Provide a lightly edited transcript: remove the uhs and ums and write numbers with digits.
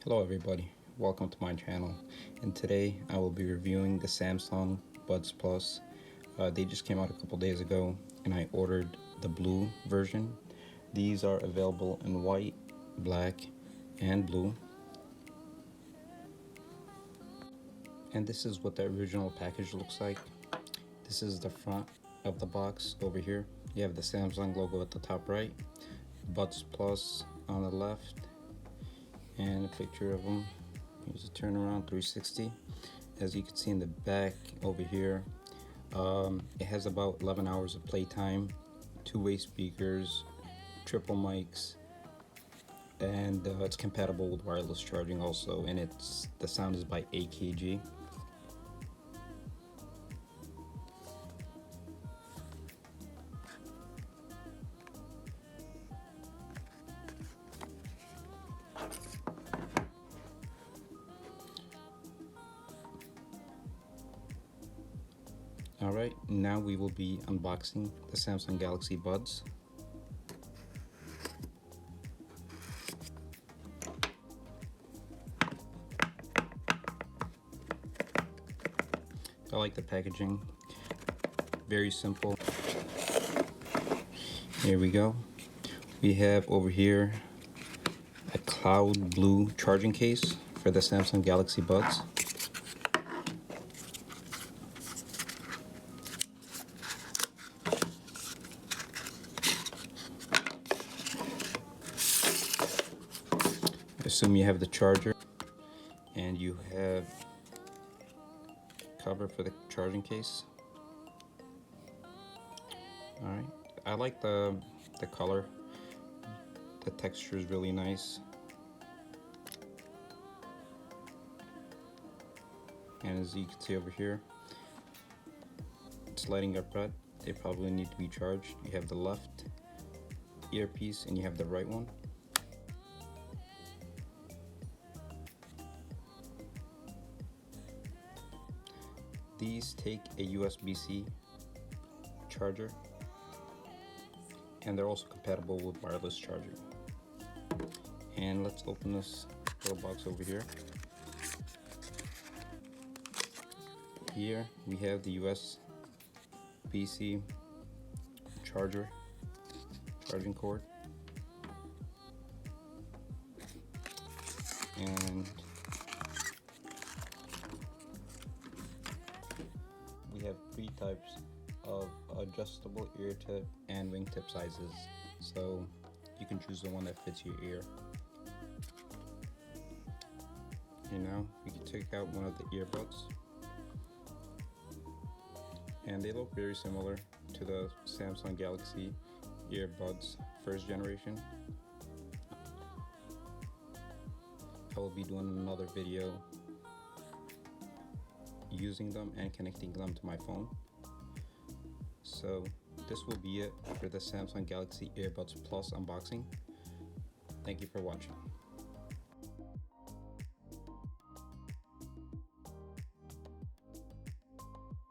Hello everybody, welcome to my channel, and today I will be reviewing the Samsung Buds Plus. They just came out a couple days ago and I ordered the blue version. These are available in white, black, and blue. And this is what the original package looks like. This is the front of the box over here. You have the Samsung logo at the top right, Buds Plus on the left, and a picture of them. Here's a turnaround 360. As you can see in the back over here, it has about 11 hours of playtime, two-way speakers, triple mics, and it's compatible with wireless charging also, and the sound is by AKG. Alright, now we will be unboxing the Samsung Galaxy Buds. I like the packaging, very simple. Here we go. We have over here a cloud blue charging case for the Samsung Galaxy Buds. Assume you have the charger and you have cover for the charging case. Alright, I like the color. The texture is really nice. And as you can see over here, it's lighting up red. They probably need to be charged. You have the left earpiece and you have the right one. These take a USB-C charger, and they're also compatible with wireless charging. And let's open this little box over here. Here we have the USB-C charging cord, and we have 3 types of adjustable ear tip and wingtip sizes, so you can choose the one that fits your ear. You know, you can take out one of the earbuds, and they look very similar to the Samsung Galaxy earbuds first generation. I will be doing another video using them and connecting them to my phone. So this will be it for the Samsung Galaxy Earbuds Plus unboxing. Thank you for watching.